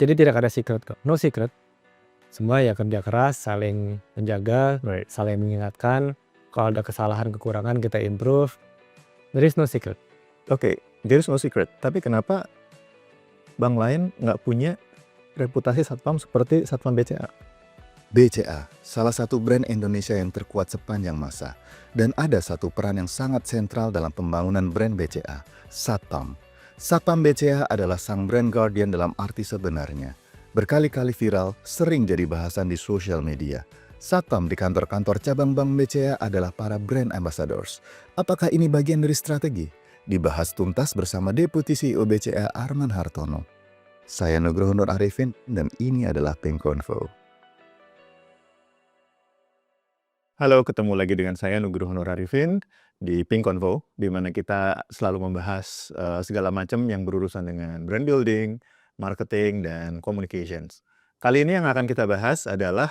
Jadi tidak ada secret kok, no secret. Semua ya kerja keras, saling menjaga, Right. saling mengingatkan. Kalau ada kesalahan, kekurangan kita improve. There is no secret. Oke, there is no secret. Tapi kenapa bank lain nggak punya reputasi satpam seperti Satpam BCA? BCA, salah satu brand Indonesia yang terkuat sepanjang masa. Dan ada satu peran yang sangat sentral dalam pembangunan brand BCA, Satpam. Satpam BCA adalah sang brand guardian dalam arti sebenarnya. Berkali-kali viral, sering jadi bahasan di sosial media. Satpam di kantor-kantor cabang Bank BCA adalah para brand ambassadors. Apakah ini bagian dari strategi? Dibahas tuntas bersama Deputi CEO BCA Arman Hartono. Saya Nugroho Nur Arifin dan ini adalah Pink Convo. Halo, ketemu lagi dengan saya Nugroho Nur Arifin di Pink Convo, di mana kita selalu membahas segala macam yang berurusan dengan brand building, marketing, dan communications. Kali ini yang akan kita bahas adalah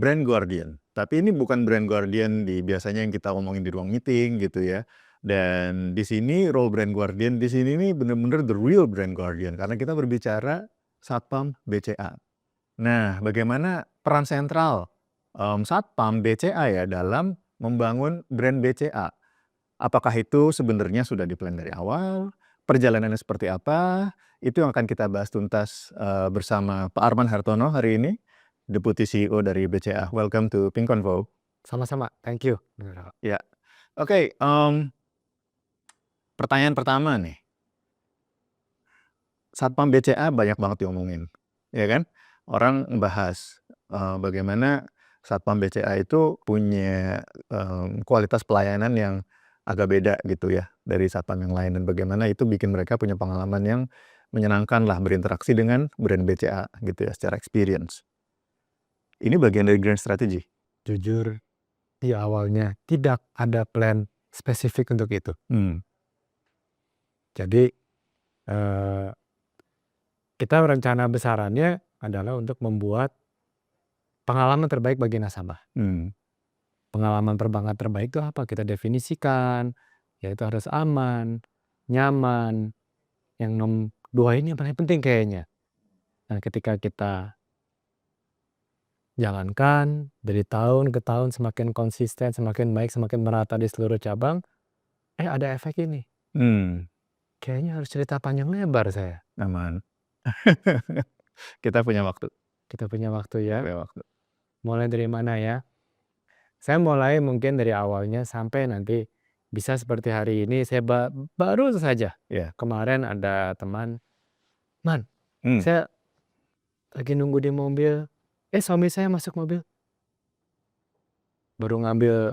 brand guardian. Tapi ini bukan brand guardian biasanya yang kita omongin di ruang meeting gitu ya. Dan di sini role brand guardian di sini ini benar-benar the real brand guardian karena kita berbicara Satpam BCA. Nah, bagaimana peran sentral Satpam BCA ya dalam membangun brand BCA? Apakah itu sebenarnya sudah di-plan dari awal? Perjalanannya seperti apa? Itu yang akan kita bahas tuntas bersama Pak Arman Hartono hari ini, Deputi CEO dari BCA. Welcome to Pink Convo. Sama-sama, thank you. Ya, oke. Pertanyaan pertama nih, Satpam BCA banyak banget diomongin, ya kan? Orang bahas bagaimana Satpam BCA itu punya kualitas pelayanan yang agak beda gitu ya dari Satpam yang lain dan bagaimana itu bikin mereka punya pengalaman yang menyenangkan lah berinteraksi dengan brand BCA gitu ya secara experience. Ini bagian dari grand strategy. Jujur, di awalnya tidak ada plan spesifik untuk itu. Jadi kita rencana besarannya adalah untuk membuat pengalaman terbaik bagi nasabah. Pengalaman perbankan terbaik itu apa? Kita definisikan, yaitu harus aman, nyaman. Yang dua ini yang paling penting kayaknya. Nah, ketika kita jalankan dari tahun ke tahun semakin konsisten, semakin baik, semakin merata di seluruh cabang, ada efek ini. Kayaknya harus cerita panjang lebar saya. Aman. Kita punya waktu. Kita punya waktu ya. Punya waktu. Mulai dari mana ya? Saya mulai mungkin dari awalnya sampai nanti bisa seperti hari ini. Saya baru saja kemarin ada teman, Man, saya lagi nunggu di mobil, suami saya masuk mobil, baru ngambil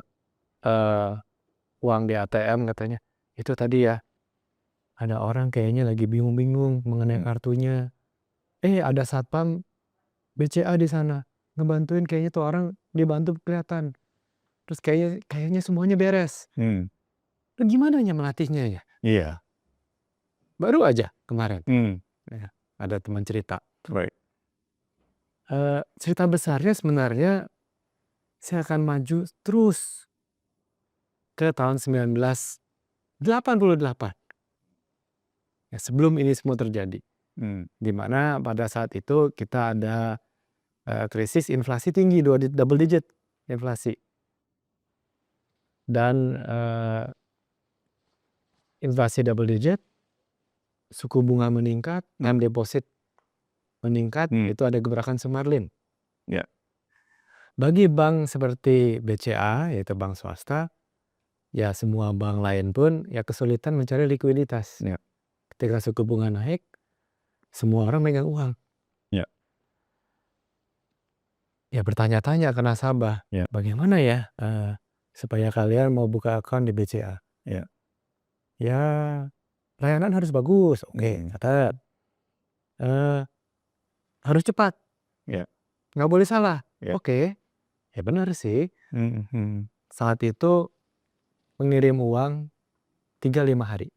uang di ATM katanya, itu tadi ya ada orang kayaknya lagi bingung-bingung mengenai kartunya, ada Satpam BCA di sana ngebantuin, kayaknya tuh orang dibantu kelihatan, terus kayaknya semuanya beres. Lu gimana melatihnya ya? Iya. Baru aja kemarin ada teman cerita. Right. Cerita besarnya sebenarnya saya akan maju terus ke tahun 1988 ya, sebelum ini semua terjadi, di mana pada saat itu kita ada krisis inflasi tinggi, double digit inflasi, dan inflasi double digit, suku bunga meningkat, time deposit meningkat, itu ada gebrakan Sumarlin. Ya. Bagi bank seperti BCA, yaitu bank swasta, ya semua bank lain pun ya kesulitan mencari likuiditas. Ya. Ketika suku bunga naik, semua orang megang uang. Ya bertanya-tanya ke nasabah, bagaimana ya supaya kalian mau buka akun di BCA? Ya layanan harus bagus, oke, catat. Harus cepat, nggak boleh salah, oke. Ya benar sih. Saat itu mengirim uang 3-5 hari,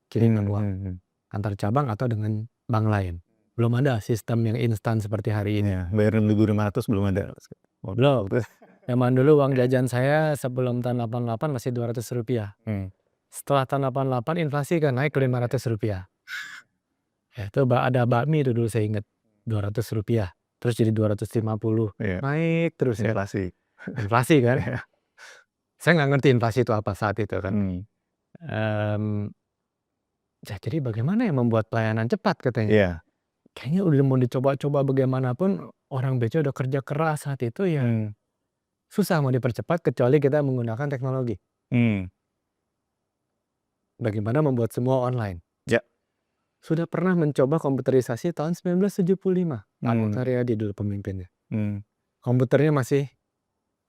kiriman uang antar cabang atau dengan bank lain. Belum ada sistem yang instan seperti hari ini. Bayar 1.500 belum ada. Belum. Zaman dulu uang jajan saya sebelum tahun 88 masih Rp200. Setelah tahun 88 inflasi kan naik ke Rp500. Ya itu ada bakmi itu dulu saya ingat, Rp200, terus jadi 250, Iya, naik terus ya, inflasi. inflasi kan. Iya. Saya nggak ngerti inflasi itu apa saat itu kan. Hmm. Ya jadi bagaimana ya membuat pelayanan cepat katanya. Iya. Kayaknya udah mau dicoba-coba bagaimanapun, orang BCA udah kerja keras saat itu ya susah mau dipercepat kecuali kita menggunakan teknologi. Bagaimana membuat semua online. Ya. Sudah pernah mencoba komputerisasi tahun 1975. Pak Karyadi dulu pemimpinnya. Komputernya masih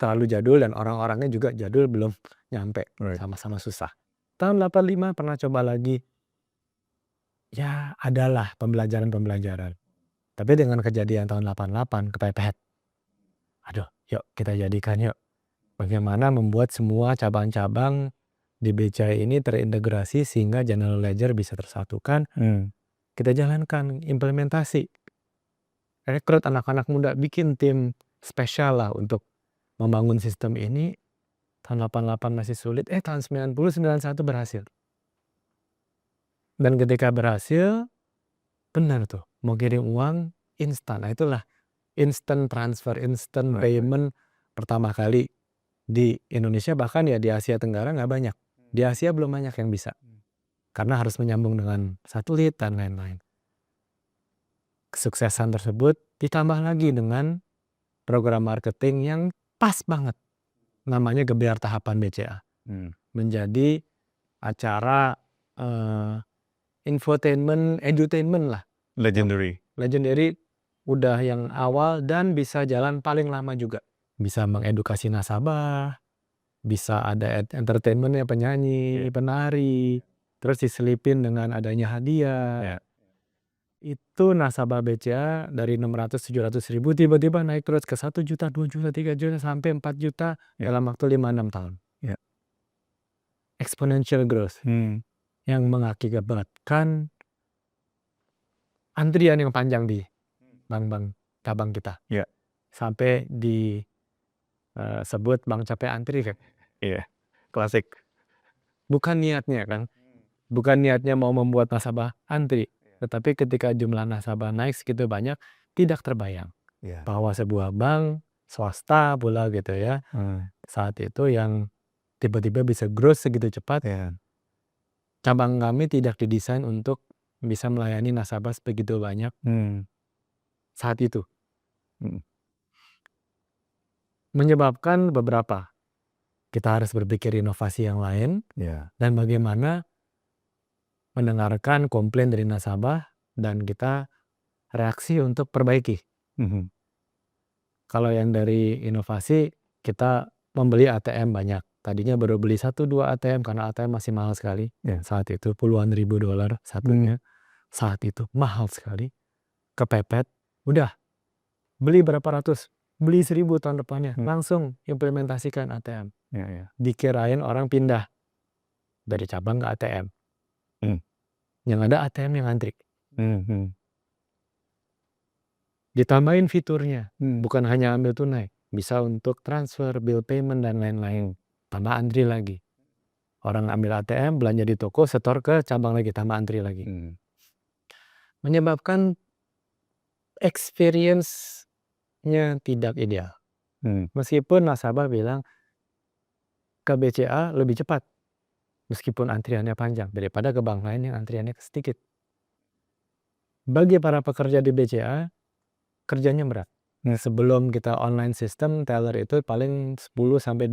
terlalu jadul dan orang-orangnya juga jadul, belum nyampe. Right. Sama-sama susah. Tahun 85 pernah coba lagi. Ya adalah pembelajaran. Tapi dengan kejadian tahun 88 kepepet. Aduh, yuk kita jadikan yuk. Bagaimana membuat semua cabang-cabang di BCA ini terintegrasi sehingga general ledger bisa tersatukan. Kita jalankan implementasi. Rekrut anak-anak muda, bikin tim spesial lah untuk membangun sistem ini. Tahun 88 masih sulit, tahun 90, 91 berhasil. Dan ketika berhasil, benar tuh, mau kirim uang instan. Nah itulah instant transfer, instant payment pertama kali di Indonesia, bahkan ya di Asia Tenggara nggak banyak. Di Asia belum banyak yang bisa. Karena harus menyambung dengan satelit dan lain-lain. Kesuksesan tersebut ditambah lagi dengan program marketing yang pas banget. Namanya Gebiar Tahapan BCA. Menjadi acara infotainment, edutainment lah. Legendary. Udah yang awal dan bisa jalan paling lama juga. Bisa mengedukasi nasabah, bisa ada entertainmentnya, penyanyi, penari, terus diselipin dengan adanya hadiah. Itu nasabah BCA dari 600-700 ribu tiba-tiba naik terus ke 1 juta, 2 juta, 3 juta, sampai 4 juta dalam waktu 5-6 tahun. Exponential growth. Yang mengakibatkan antrian yang panjang di bank-bank cabang kita. Sampai disebut bank capek antri kan. Klasik. Bukan niatnya kan. Bukan niatnya mau membuat nasabah antri. Tetapi ketika jumlah nasabah naik segitu banyak, tidak terbayang. Bahwa sebuah bank swasta pula gitu ya. Saat itu yang tiba-tiba bisa growth segitu cepat. Cabang kami tidak didesain untuk bisa melayani nasabah sebegitu banyak saat itu. Menyebabkan beberapa. Kita harus berpikir inovasi yang lain. Dan bagaimana mendengarkan komplain dari nasabah dan kita reaksi untuk perbaiki. Kalau yang dari inovasi, kita membeli ATM banyak. Tadinya baru beli 1-2 ATM karena ATM masih mahal sekali. Saat itu puluhan ribu dolar satunya. Saat itu mahal sekali. Kepepet. Udah. Beli berapa ratus. Beli 1000 tahun depannya. Langsung implementasikan ATM. Dikirain orang pindah dari cabang ke ATM. Yang ada ATM yang antri. Ditambahin fiturnya. Bukan hanya ambil tunai. Bisa untuk transfer, bill payment, dan lain-lain. Tambah antri lagi. Orang ambil ATM, belanja di toko, setor ke cabang lagi, tambah antri lagi. Menyebabkan experience-nya tidak ideal. Meskipun nasabah bilang ke BCA lebih cepat. Meskipun antriannya panjang daripada ke bank lain yang antriannya sedikit. Bagi para pekerja di BCA, kerjanya berat. Sebelum kita online system, teller itu paling 10-20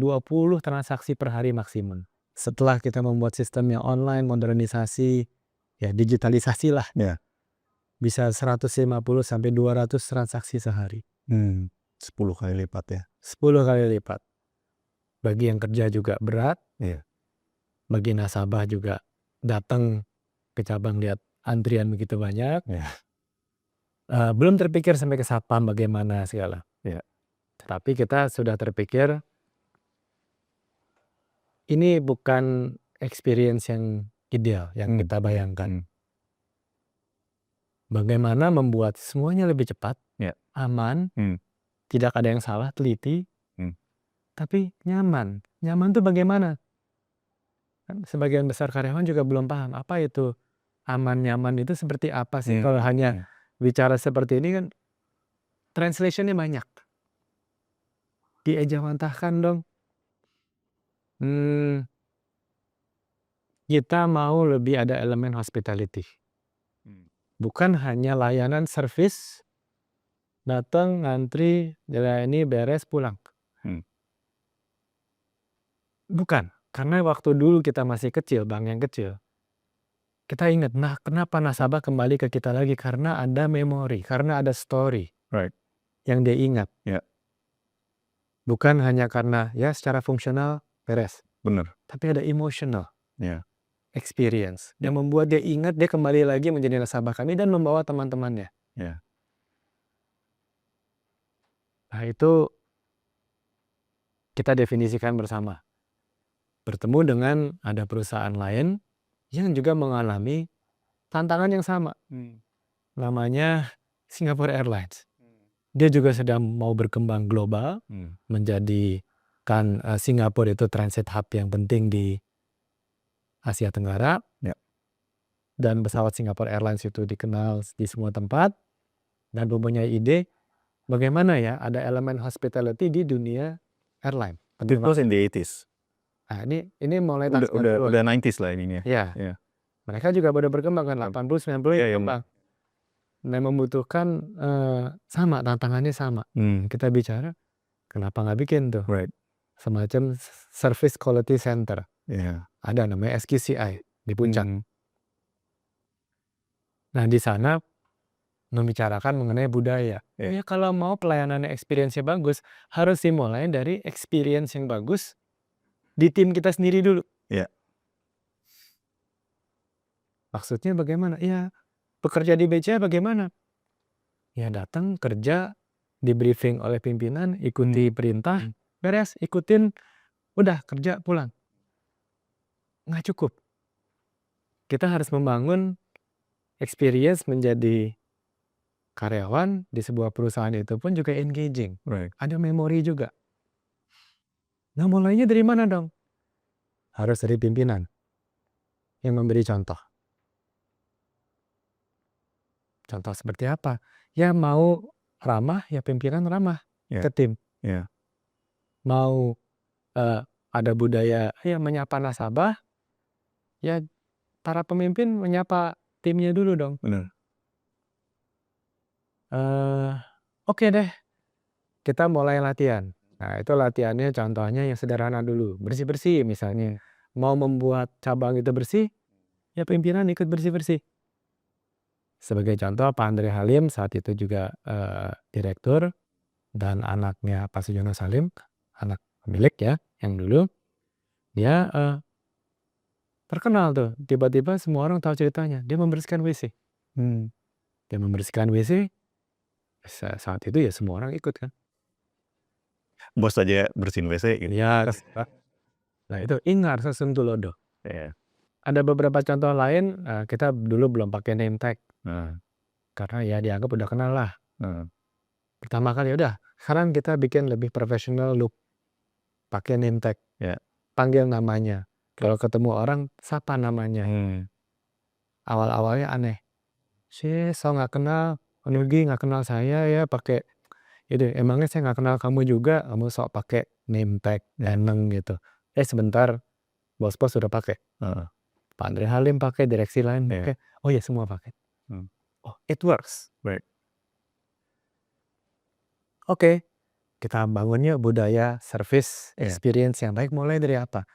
transaksi per hari maksimum. Setelah kita membuat sistemnya online, modernisasi, ya digitalisasi lah. Bisa 150-200 transaksi sehari. 10 kali lipat ya. 10 kali lipat. Bagi yang kerja juga berat. Bagi nasabah juga datang ke cabang lihat antrian begitu banyak. Belum terpikir sampai ke satpam bagaimana segala. Tapi kita sudah terpikir ini bukan experience yang ideal yang kita bayangkan. Bagaimana membuat semuanya lebih cepat, aman, tidak ada yang salah, teliti, tapi nyaman. Nyaman itu bagaimana? Kan sebagian besar karyawan juga belum paham apa itu aman nyaman itu seperti apa sih? Kalau hanya bicara seperti ini kan translation-nya banyak. Diejawantahkan dong. Kita mau lebih ada elemen hospitality. Bukan hanya layanan service, datang, ngantri, dilayani, beres, pulang. Bukan. Karena waktu dulu kita masih kecil, bank yang kecil, kita ingat, nah kenapa nasabah kembali ke kita lagi? Karena ada memori, karena ada story Right. yang dia ingat. Ya. Bukan hanya karena ya secara fungsional beres, Bener. tapi ada emotional Ya. experience yang membuat dia ingat, dia kembali lagi menjadi nasabah kami dan membawa teman-temannya. Ya. Nah itu kita definisikan bersama. Bertemu dengan ada perusahaan lain yang juga mengalami tantangan yang sama. Namanya Singapore Airlines. Dia juga sedang mau berkembang global, menjadikan Singapura itu transit hub yang penting di Asia Tenggara. Ya. Dan pesawat Singapore Airlines itu dikenal di semua tempat dan mempunyai ide bagaimana ya ada elemen hospitality di dunia airline. It was in the 80s. Nah ini mulai tahun 90-an. Udah 90s lah ininya. Ya. Ya. Mereka juga baru berkembang kan 80 90 Ya, berkembang. Dan membutuhkan sama, tantangannya sama. Kita bicara kenapa nggak bikin tuh Right. semacam service quality center. Ya. Ada namanya SQCI di Puncak. Nah di sana membicarakan mengenai budaya. Ya kalau mau pelayanannya experience-nya bagus, harus dimulai dari experience yang bagus di tim kita sendiri dulu. Ya. Maksudnya bagaimana? Ya pekerja di BCA bagaimana? Ya datang kerja, di briefing oleh pimpinan, ikuti perintah, beres, ikutin, udah kerja pulang. Nggak cukup. Kita harus membangun experience menjadi karyawan di sebuah perusahaan itu pun juga engaging. Right. Ada memori juga. Nah mulainya dari mana dong? Harus dari pimpinan yang memberi contoh. Contoh seperti apa? Ya mau ramah, ya pimpinan ramah ke tim. Ya. Mau ada budaya ya menyapa nasabah, ya para pemimpin menyapa timnya dulu dong. Bener. Oke deh, kita mulai latihan. Nah itu latihannya contohnya yang sederhana dulu, bersih-bersih misalnya. Mau membuat cabang itu bersih, ya pimpinan ikut bersih-bersih. Sebagai contoh Pak Andre Halim saat itu juga direktur, dan anaknya Pak Sujono Salim, anak pemilik ya yang dulu, dia terkenal tuh, tiba-tiba semua orang tahu ceritanya, dia membersihkan WC. Dia membersihkan WC, saat itu ya semua orang ikut kan. Bos aja bersihin WC gitu. Ya, nah itu Ingar Sesuntulodo. Ya. Ada beberapa contoh lain, kita dulu belum pakai name tag. Karena ya dianggap udah kenal lah. Pertama kali udah, sekarang kita bikin lebih professional look. Pakai name tag. Ya. Panggil namanya. Kalau ketemu orang, sapa namanya. Awal-awalnya aneh. So nggak kenal, Nugi nggak kenal saya ya pakai itu. Emangnya saya nggak kenal kamu juga, kamu sok pakai name tag, ganteng gitu. Sebentar, bos-bos sudah pakai. Pak Andre Halim pakai, direksi lain pakai. Oh ya semua pakai. Oh it works. Baik. Oke, kita bangunnya budaya service experience yang baik. Mulai dari apa?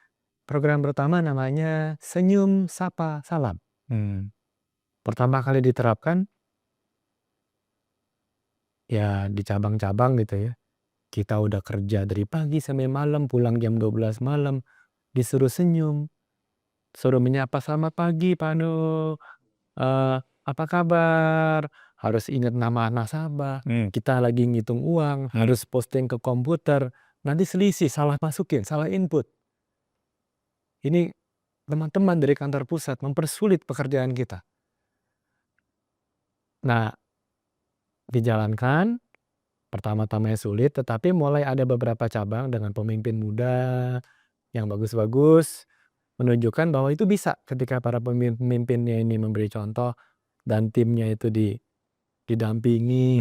Program pertama namanya Senyum Sapa Salam. Pertama kali diterapkan ya di cabang-cabang gitu ya. Kita udah kerja dari pagi sampai malam, pulang jam 12 malam, disuruh senyum, suruh menyapa selamat pagi Pak Nur, apa kabar? Harus ingat nama nasabah. Kita lagi ngitung uang, harus posting ke komputer. Nanti selisih, salah masukin, salah input. Ini teman-teman dari kantor pusat mempersulit pekerjaan kita. Nah, dijalankan, pertama-tamanya sulit, tetapi mulai ada beberapa cabang dengan pemimpin muda yang bagus-bagus, menunjukkan bahwa itu bisa ketika para pemimpinnya ini memberi contoh dan timnya itu didampingi.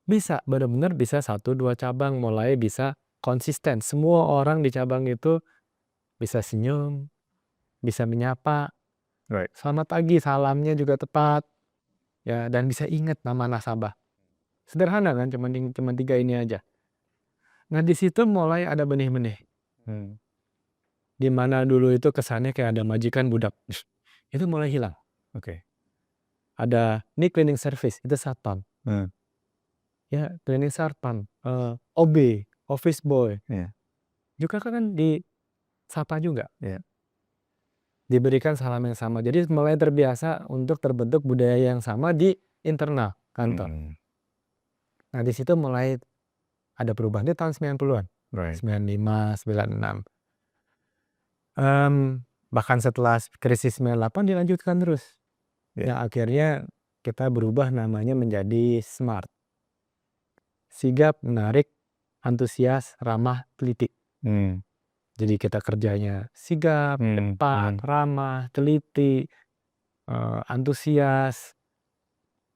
Bisa, benar-benar bisa 1, 2 cabang mulai bisa konsisten. Semua orang di cabang itu bisa senyum, bisa menyapa, Right. selamat pagi, salamnya juga tepat, ya, dan bisa ingat nama nasabah. Sederhana kan, cuman 3 ini aja. Nah, di situ mulai ada benih-benih. Di mana dulu itu kesannya kayak ada majikan budak. Itu mulai hilang. Oke. Ada nih cleaning service, itu satpam. Ya, cleaning satpam, OB, office boy. Iya. Juga kan disapa juga. Iya. Diberikan salam yang sama. Jadi mulai terbiasa untuk terbentuk budaya yang sama di internal kantor. Nah, di situ mulai ada perubahan di tahun 90-an. Right. 95, 96. Bahkan setelah krisis 98 dilanjutkan terus. Iya. Yang akhirnya kita berubah namanya menjadi SMART. Sigap, menarik, antusias, ramah, teliti. Jadi kita kerjanya sigap, cepat, ramah, teliti, antusias.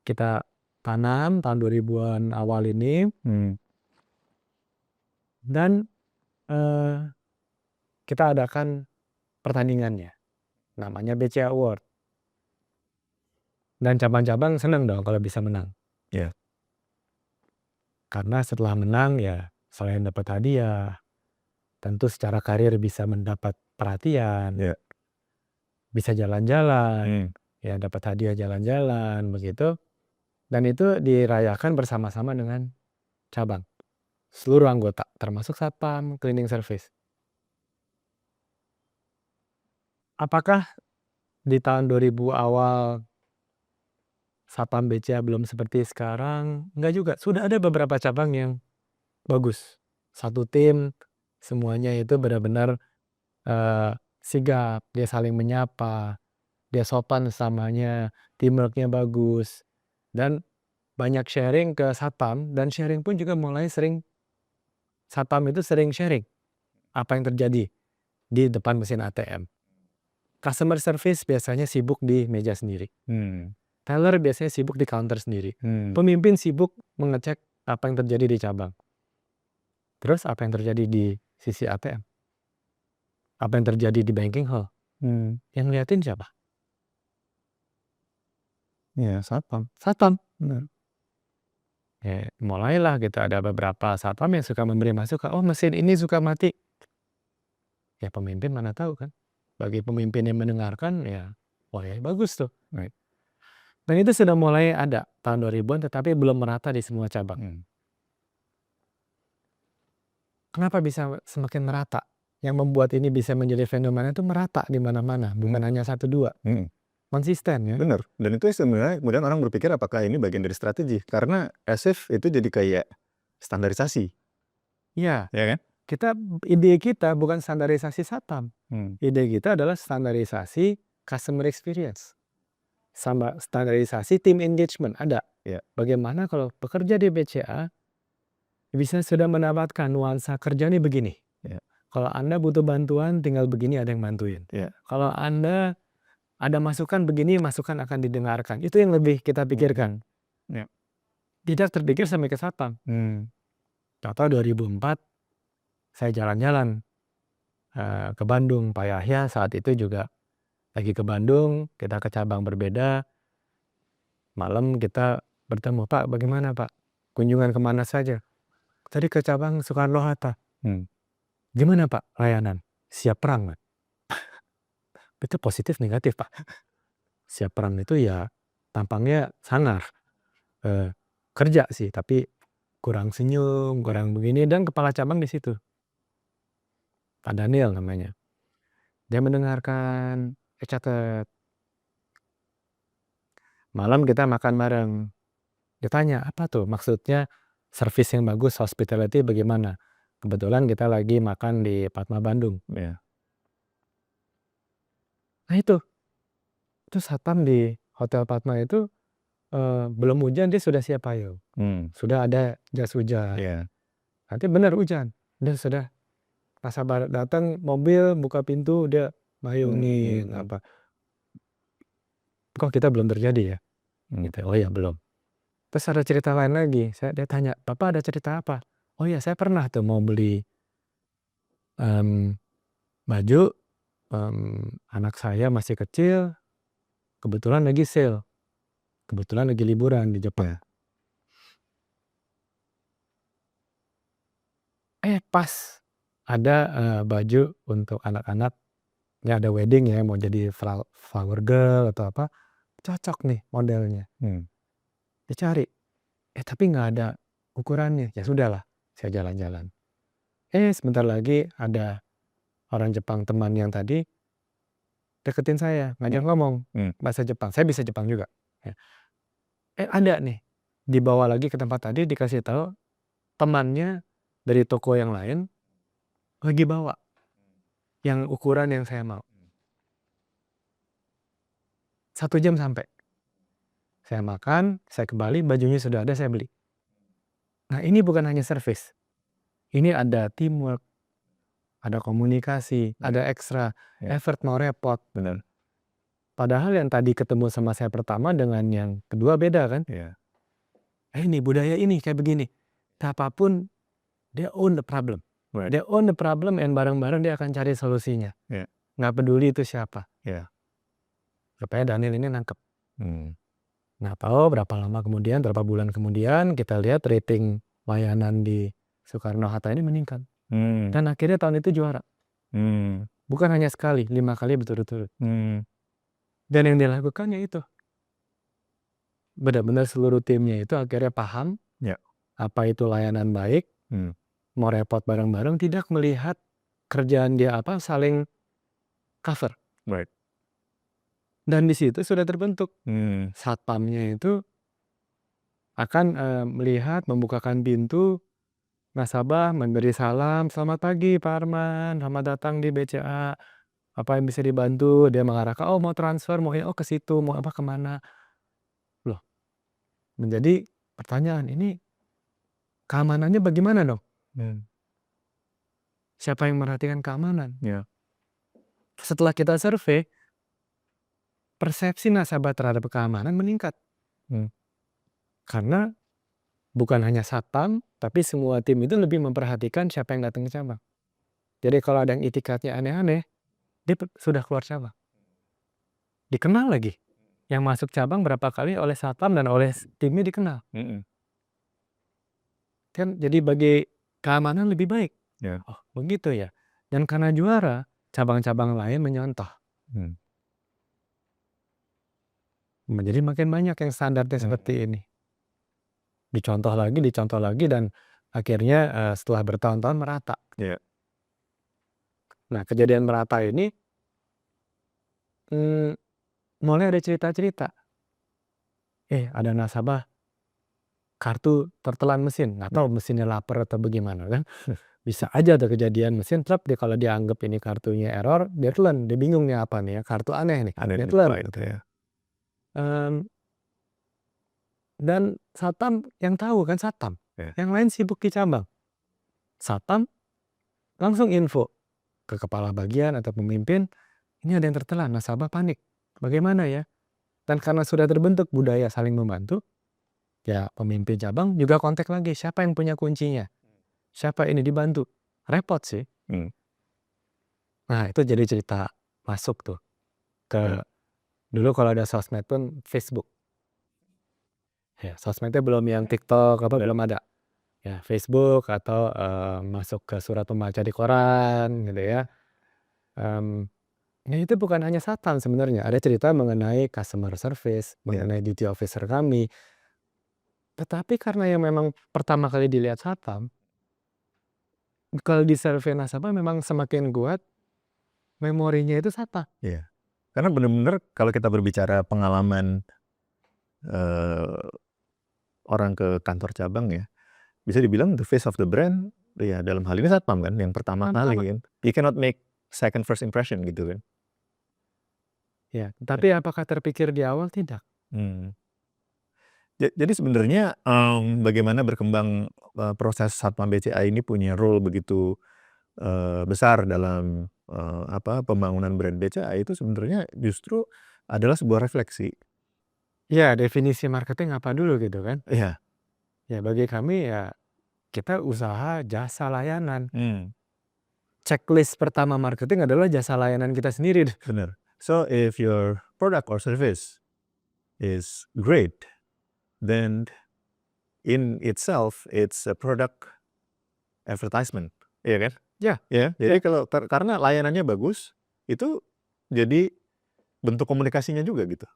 Kita tanam tahun 2000-an awal ini. Dan kita adakan pertandingannya. Namanya BCA Award. Dan cabang-cabang senang dong kalau bisa menang. Iya. Karena setelah menang ya selain dapat hadiah, tentu secara karir bisa mendapat perhatian. Iya. Bisa jalan-jalan, ya dapat hadiah jalan-jalan begitu. Dan itu dirayakan bersama-sama dengan cabang. Seluruh anggota termasuk satpam, cleaning service. Apakah di tahun 2000 awal satpam BCA belum seperti sekarang? Enggak juga. Sudah ada beberapa cabang yang bagus. Satu tim semuanya itu benar-benar sigap, dia saling menyapa, dia sopan samanya, teamworknya bagus, dan banyak sharing ke satpam, dan sharing pun juga mulai sering, satpam itu sering sharing apa yang terjadi di depan mesin ATM. Customer service biasanya sibuk di meja sendiri. Teller biasanya sibuk di counter sendiri. Pemimpin sibuk mengecek apa yang terjadi di cabang. Terus apa yang terjadi di sisi ATM? Apa yang terjadi di banking hall? Yang ngeliatin siapa? Iya, satpam. Satpam. Benar. Ya, mulailah gitu ada beberapa satpam yang suka memberi masukan. Oh, mesin ini suka mati. Ya pemimpin mana tahu kan. Bagi pemimpin yang mendengarkan ya, wah ya bagus tuh. Right. Dan itu sudah mulai ada tahun 2000-an tetapi belum merata di semua cabang. Kenapa bisa semakin merata? Yang membuat ini bisa menjadi fenomena itu merata di mana-mana, bukan hanya 1, 2. Konsisten ya. Benar. Dan itu sebenarnya kemudian orang berpikir apakah ini bagian dari strategi. Karena as if itu jadi kayak standarisasi. Iya. Ya kan? Ide kita bukan standarisasi satpam. Ide kita adalah standarisasi customer experience. Sama standarisasi team engagement ada. Ya. Bagaimana kalau pekerja di BCA bisa sudah mendapatkan nuansa kerja ini begini. Ya. Kalau Anda butuh bantuan tinggal begini ada yang bantuin. Ya. Kalau Anda ada masukan begini, masukan akan didengarkan. Itu yang lebih kita pikirkan. Ya. Tidak terpikir sampai ke satpam. Contoh 2004 saya jalan-jalan ke Bandung. Pak Yahya saat itu juga lagi ke Bandung. Kita ke cabang berbeda. Malam kita bertemu. Pak, bagaimana Pak? Kunjungan kemana saja? Tadi ke cabang Soekarno-Hatta. Gimana Pak layanan? Siap perang Pak? Itu positif negatif Pak. Siap perang itu ya tampangnya sangar. Kerja sih tapi kurang senyum, kurang begini. Dan kepala cabang di situ. Pak Daniel namanya. Dia mendengarkan, catat. Malam kita makan bareng. Dia tanya, apa tuh maksudnya service yang bagus, hospitality bagaimana? Kebetulan kita lagi makan di Padma Bandung. Ya. Nah itu satpam di Hotel Padma itu belum hujan dia sudah siap payung. Sudah ada jas hujan. Yeah. Nanti benar hujan. Dia sudah nasabah datang mobil buka pintu dia mayungin, apa. Kok kita belum terjadi ya? Gitu. Oh ya belum. Terus ada cerita lain lagi, dia tanya, "Bapak ada cerita apa?" "Oh ya saya pernah tuh mau beli, baju, anak saya masih kecil, kebetulan lagi sale, kebetulan lagi liburan di Jepang. Pas ada, baju untuk anak-anak, ya ada wedding ya, mau jadi flower girl atau apa, cocok nih modelnya." Dicari, tapi nggak ada ukurannya. Ya sudahlah, saya jalan-jalan. Sebentar lagi ada orang Jepang teman yang tadi deketin saya, ngajak ngomong bahasa Jepang. Saya bisa Jepang juga, ya. Ada nih, dibawa lagi ke tempat tadi, dikasih tahu temannya dari toko yang lain lagi bawa yang ukuran yang saya mau. 1 jam sampai. Saya makan, saya kembali, bajunya sudah ada, saya beli. Nah ini bukan hanya service, ini ada teamwork, ada komunikasi, ada ekstra effort, mau repot. Benar. Padahal yang tadi ketemu sama saya pertama dengan yang kedua beda kan. Ini budaya ini kayak begini. Apapun, dia own the problem. Right. Dia own the problem and bareng-bareng dia akan cari solusinya. Nggak peduli itu siapa. Rupanya Daniel ini nangkep. Nggak tahu berapa lama kemudian, berapa bulan kemudian, kita lihat rating layanan di Soekarno-Hatta ini meningkat. Dan akhirnya tahun itu juara. Bukan hanya sekali, 5 kali berturut-turut. Dan yang dilakukan ya itu. Benar-benar seluruh timnya itu akhirnya paham apa itu layanan baik, mau repot bareng-bareng, tidak melihat kerjaan dia apa, saling cover. Right. Dan di situ sudah terbentuk. Satpamnya itu akan melihat, membukakan pintu, nasabah memberi salam, "Selamat pagi Pak Arman, selamat datang di BCA. Apa yang bisa dibantu?" Dia mengarahkan, "Oh mau transfer, mau ke situ, mau apa kemana." Loh, menjadi pertanyaan, ini keamanannya bagaimana dong? Siapa yang merhatikan keamanan? Setelah kita survei, persepsi nasabah terhadap keamanan meningkat. Karena bukan hanya satpam, tapi semua tim itu lebih memperhatikan siapa yang datang ke cabang. Jadi kalau ada yang itikadnya aneh-aneh, dia sudah keluar cabang. Dikenal lagi. Yang masuk cabang berapa kali oleh satpam dan oleh timnya dikenal. Kan jadi bagi keamanan lebih baik. Oh begitu ya. Dan karena juara, cabang-cabang lain menyontoh. Jadi makin banyak yang standarnya seperti ini. Dicontoh lagi, dan akhirnya setelah bertahun-tahun merata. Nah kejadian merata ini, mulai ada cerita-cerita. Ada nasabah kartu tertelan mesin, nggak tahu mesinnya lapar atau bagaimana kan. Bisa aja ada kejadian mesin truk, dia kalau dianggap ini kartunya error, dia telan, dia bingung nih apa nih ya, kartu aneh nih, dia telan. Dan satpam yang tahu kan satpam, yang lain sibuk di cabang. Satpam langsung info ke kepala bagian atau pemimpin, ini ada yang tertelan, nasabah panik, bagaimana ya? Dan karena sudah terbentuk budaya saling membantu, ya pemimpin cabang juga kontak lagi, siapa yang punya kuncinya, siapa ini dibantu, repot sih. Nah itu jadi cerita masuk tuh ke dulu kalau ada sosmed pun Facebook. Sosmednya belum yang TikTok apa belum ada. Facebook atau masuk ke surat pembaca di koran gitu ya. Itu bukan hanya satpam sebenarnya, ada cerita mengenai customer service, mengenai duty officer kami. Tetapi karena yang memang pertama kali dilihat satpam, kalau di survei nasabah memang semakin kuat memorinya itu satpam. Karena benar-benar kalau kita berbicara pengalaman orang ke kantor cabang ya, bisa dibilang the face of the brand, ya dalam hal ini satpam kan, yang pertama kali kan. You cannot make second first impression gitu kan. Tapi apakah terpikir di awal? Tidak. Jadi sebenarnya bagaimana berkembang proses satpam BCA ini punya role begitu besar dalam pembangunan brand BCA itu sebenarnya justru adalah sebuah refleksi. Iya, definisi marketing apa dulu gitu kan. Iya. Ya bagi kami ya kita usaha jasa layanan. Checklist pertama marketing adalah jasa layanan kita sendiri. Benar. So if your product or service is great, then in itself it's a product advertisement, iya kan? Ya. Ya, jadi kalau karena layanannya bagus, itu jadi bentuk komunikasinya juga gitu.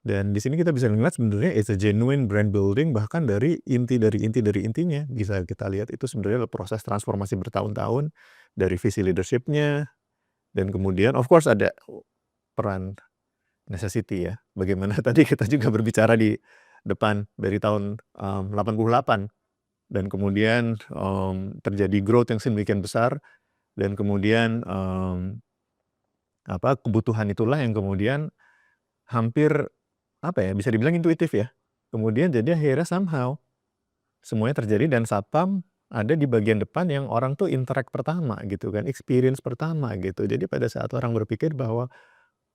Dan di sini kita bisa melihat sebenarnya it's a genuine brand building, bahkan dari intinya bisa kita lihat itu sebenarnya proses transformasi bertahun-tahun dari visi leadership-nya, dan kemudian of course ada peran necessity ya. Bagaimana tadi kita juga berbicara di depan dari tahun 88 dan kemudian terjadi growth yang sedemikian besar, dan kemudian kebutuhan itulah yang kemudian hampir bisa dibilang intuitif ya. Kemudian jadi akhirnya somehow semuanya terjadi dan Satpam ada di bagian depan yang orang tuh interact pertama gitu kan, experience pertama gitu. Jadi pada saat orang berpikir bahwa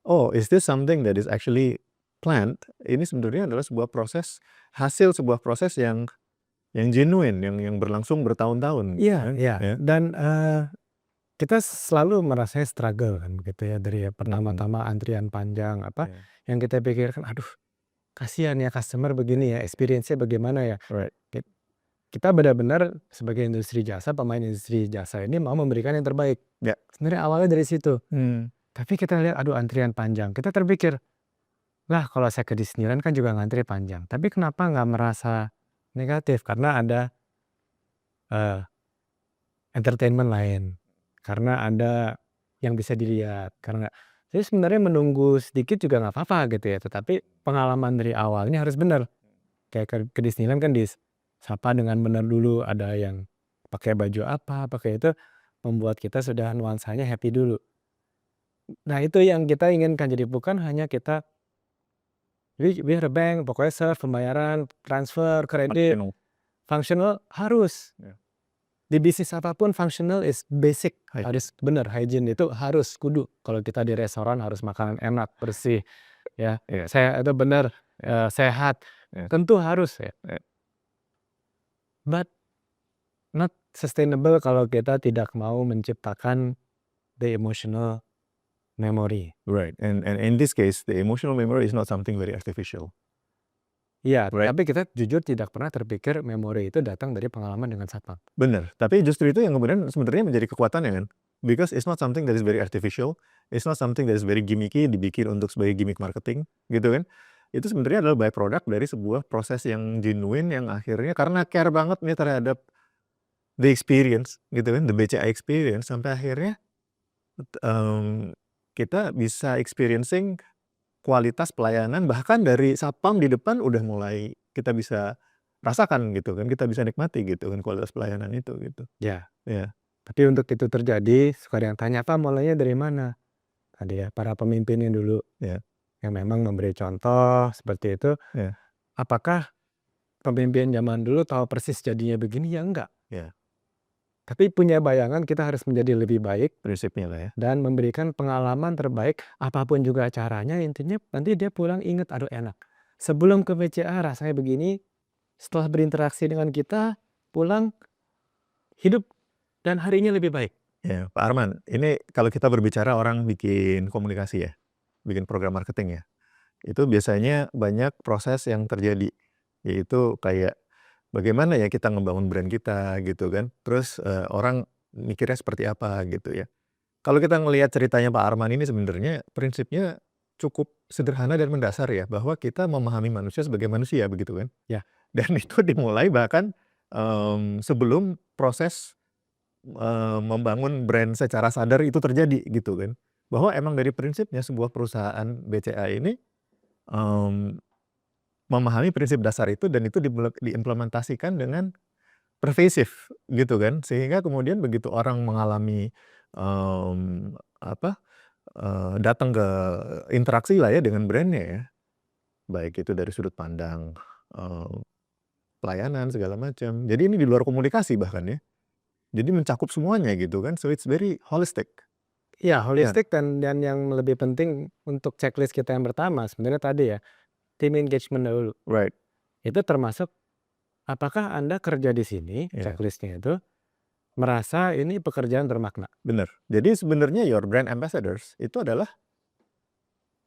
oh, is this something that is actually planned? Ini sebenarnya adalah sebuah proses, hasil sebuah proses yang genuine, yang berlangsung bertahun-tahun. Iya, iya. Ya. Dan kita selalu merasa struggle kan begitu ya, dari pertama-tama antrian panjang yang kita pikirkan, aduh kasihan ya customer begini ya, experience-nya bagaimana ya. Right. Kita benar-benar sebagai industri jasa, pemain industri jasa ini mau memberikan yang terbaik. Ya. Sebenarnya awalnya dari situ. Tapi kita lihat aduh antrian panjang. Kita terpikir, lah kalau saya ke Disneyland kan juga ngantri panjang. Tapi kenapa nggak merasa negatif? Karena ada entertainment lain. Karena ada yang bisa dilihat. Jadi sebenarnya menunggu sedikit juga nggak apa-apa gitu ya. Tetapi pengalaman dari awalnya harus benar. Kayak ke Disneyland kan disapa dengan benar dulu. Ada yang pakai baju apa, pakai itu. Membuat kita sudah nuansanya happy dulu. Nah itu yang kita inginkan. Jadi bukan hanya kita we are a bank, pokoknya serve pembayaran, transfer, kredit, functional harus. Di bisnis apapun functional is basic, harus benar, hygiene itu harus kudu. Kalau kita di restoran harus makanan enak, bersih, ya. Saya itu benar, sehat, tentu harus ya. But not sustainable kalau kita tidak mau menciptakan the emotional memory. Right, and in this case the emotional memory is not something very artificial. Iya, Right. tapi kita jujur tidak pernah terpikir memori itu datang dari pengalaman dengan Satpam. Benar, tapi justru itu yang kemudian sebenarnya menjadi kekuatan ya kan. Because it's not something that is very artificial, it's not something that is very gimmicky, dibikin untuk sebagai gimmick marketing gitu kan. Itu sebenarnya adalah byproduct dari sebuah proses yang genuine yang akhirnya karena care banget nih terhadap the experience gitu kan, the BCA experience, sampai akhirnya kita bisa experiencing kualitas pelayanan bahkan dari Satpam di depan udah mulai kita bisa rasakan gitu kan, kita bisa nikmati gitu kan kualitas pelayanan itu gitu. Ya. Ya. Tapi untuk itu terjadi, suka ada yang tanya, Pak mulainya dari mana? Tadi ya, para pemimpinnya dulu. Ya. Yang memang memberi contoh seperti itu. Ya. Apakah pemimpin zaman dulu tahu persis jadinya begini? Ya enggak. Ya. Tapi punya bayangan kita harus menjadi lebih baik. Prinsipnya lah ya. Dan memberikan pengalaman terbaik, apapun juga caranya, intinya nanti dia pulang inget, aduh enak. Sebelum ke BCA rasanya begini, setelah berinteraksi dengan kita, pulang hidup dan harinya lebih baik. Ya, Pak Arman, ini kalau kita berbicara orang bikin komunikasi ya, bikin program marketing ya, itu biasanya banyak proses yang terjadi, yaitu kayak bagaimana ya kita ngebangun brand kita gitu kan, terus orang mikirnya seperti apa gitu ya. Kalau kita ngelihat ceritanya Pak Arman ini sebenarnya prinsipnya cukup sederhana dan mendasar ya, bahwa kita memahami manusia sebagai manusia begitu kan. Ya. Dan itu dimulai bahkan sebelum proses membangun brand secara sadar itu terjadi gitu kan. Bahwa emang dari prinsipnya sebuah perusahaan BCA ini memahami prinsip dasar itu dan itu diimplementasikan dengan pervasive gitu kan. Sehingga kemudian begitu orang mengalami datang ke interaksi lah ya dengan brandnya ya. Baik itu dari sudut pandang pelayanan segala macam. Jadi ini di luar komunikasi bahkan ya. Jadi mencakup semuanya gitu kan. So it's very holistic. Ya, holistik dan yang lebih penting untuk checklist kita yang pertama sebenarnya tadi ya, team engagement dahulu. Right. Itu termasuk apakah Anda kerja di sini, checklistnya itu merasa ini pekerjaan bermakna. Bener. Jadi sebenarnya your brand ambassadors itu adalah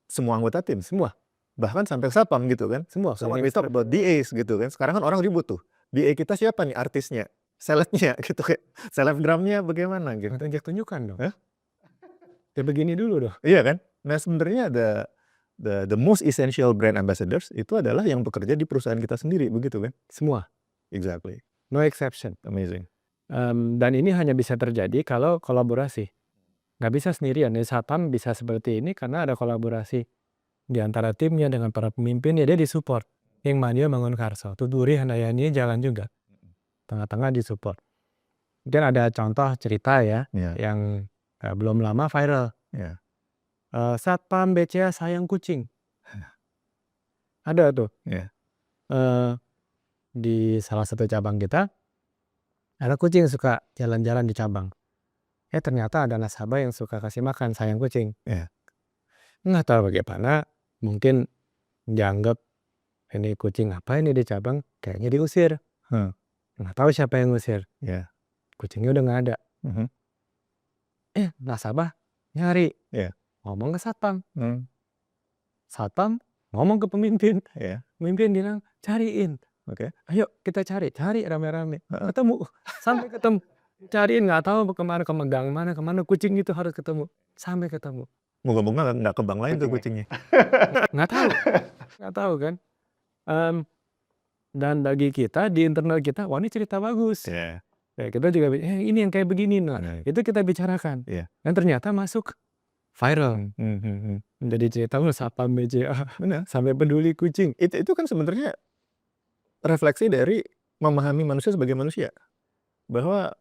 semua anggota tim. Semua. Bahkan sampai satpam gitu kan. Semua. So when we talk about DAs gitu kan. Sekarang kan orang ribut tuh. DA kita siapa nih artisnya? Selebnya gitu kayak. Selebgramnya bagaimana gitu. Tunjuk-tunjukkan dong. Hah? Ya begini dulu dong. Iya kan. Nah sebenarnya the most essential brand ambassadors itu adalah yang bekerja di perusahaan kita sendiri begitu kan. Semua. Exactly. No exception. Amazing. Dan ini hanya bisa terjadi kalau kolaborasi. Nggak bisa sendirian. Di satpam bisa seperti ini karena ada kolaborasi di antara timnya dengan para pemimpin. Ya dia disupport. Yang Madia Mangun Karso. Tuturi Handayani jalan juga. Tengah-tengah disupport. Mungkin ada contoh cerita ya. Yang belum lama viral. Satpam BCA sayang kucing. Ada tuh. Di salah satu cabang kita. Ada kucing suka jalan-jalan di cabang. Ternyata ada nasabah yang suka kasih makan sayang kucing. Nggak tahu bagaimana. Mungkin dianggap ini kucing apa ini di cabang. Kayaknya diusir. Nggak tahu siapa yang ngusir. Kucingnya udah nggak ada. Nasabah nyari. Ngomong ke satpam. Satpam ngomong ke pemimpin. Pemimpin bilang cariin. Ayo kita cari rame-rame. Ketemu. Sampai ketemu. Cariin nggak tahu kemana, ke gang mana, kemana kucing itu harus ketemu. Sampai ketemu. Moga-moga nggak ke bank lain tuh kucingnya. Nggak tahu kan. Dan bagi kita di internal kita, wah ini cerita bagus. Kita juga ini yang kayak begini. Nah, itu kita bicarakan. Dan ternyata masuk viral. Menjadi cerita satpam BCA. Sampai peduli kucing. Itu kan sebenarnya refleksi dari memahami manusia sebagai manusia. Bahwa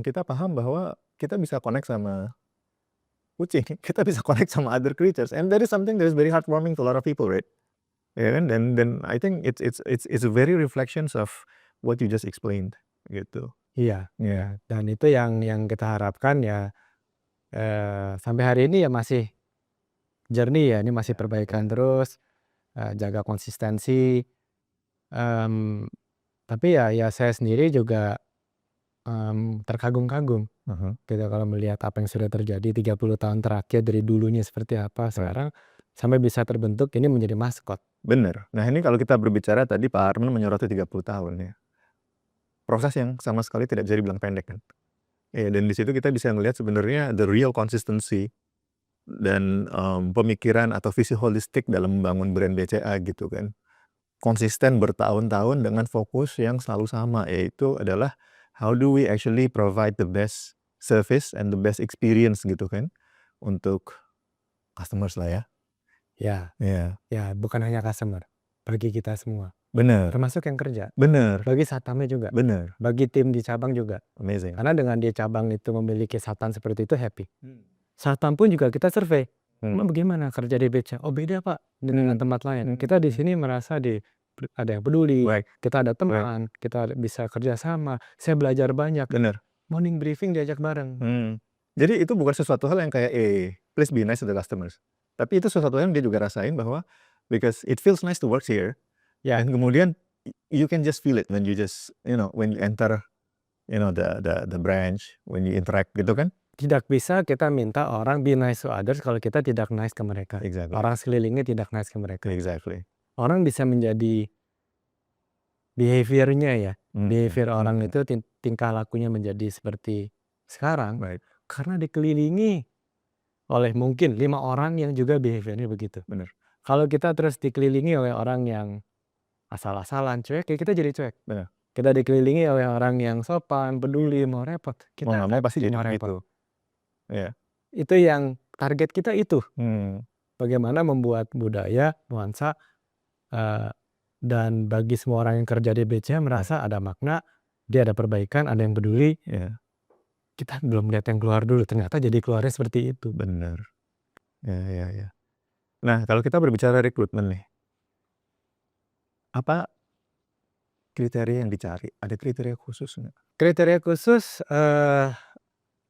kita paham bahwa kita bisa connect sama kucing, kita bisa connect sama other creatures, and that is something that is very heartwarming to a lot of people, right? Kan? Dan I think it's a very reflections of what you just explained, gitu. Iya. Dan itu yang kita harapkan ya sampai hari ini ya masih journey ya, ini masih perbaikan terus, jaga konsistensi. Tapi ya saya sendiri juga terkagum-kagum gitu kalau melihat apa yang sudah terjadi 30 tahun terakhir dari dulunya seperti apa sekarang sampai bisa terbentuk ini menjadi maskot. Bener. Nah ini kalau kita berbicara tadi Pak Arman menyoroti 30 tahun ya. Proses yang sama sekali tidak bisa dibilang pendek kan. Dan di situ kita bisa melihat sebenarnya the real consistency dan pemikiran atau visi holistik dalam membangun brand BCA gitu kan. Konsisten bertahun-tahun dengan fokus yang selalu sama, yaitu adalah how do we actually provide the best service and the best experience gitu kan untuk customers lah ya. Ya, bukan hanya customer, bagi kita semua. Bener. Termasuk yang kerja. Bener. Bagi satpamnya juga. Bener. Bagi tim di cabang juga. Amazing. Karena dengan di cabang itu memiliki satpam seperti itu happy. Satpam pun juga kita survei. Bagaimana kerja di BCA? Oh beda Pak dengan tempat lain. Kita di sini merasa ada yang peduli, kita ada teman, kita bisa kerja sama, saya belajar banyak. Bener. Morning briefing diajak bareng. Jadi itu bukan sesuatu hal yang kayak please be nice to the customers. Tapi itu sesuatu yang dia juga rasain bahwa because it feels nice to work here. Dan kemudian you can just feel it when you just when you enter the branch, when you interact gitu kan. Tidak bisa kita minta orang be nice to others kalau kita tidak nice ke mereka. Exactly. Orang sekelilingnya tidak nice ke mereka. Exactly. Orang bisa menjadi behaviornya ya. Behavior orang itu tingkah lakunya menjadi seperti sekarang. Karena dikelilingi oleh mungkin 5 orang yang juga behaviornya begitu. Bener. Kalau kita terus dikelilingi oleh orang yang asal-asalan, cuek, ya kita jadi cuek. Bener. Kita dikelilingi oleh orang yang sopan, peduli, mau repot. Kita mau pasti jadi repot. Iya. Itu yang target kita itu. Bagaimana membuat budaya, nuansa, dan bagi semua orang yang kerja di BCA merasa ada makna, dia ada perbaikan, ada yang peduli. Kita belum lihat yang keluar dulu, ternyata jadi keluarnya seperti itu. Bener. Ya. Nah kalau kita berbicara rekrutmen nih, apa kriteria yang dicari? Ada kriteria khusus nggak? Kriteria khusus,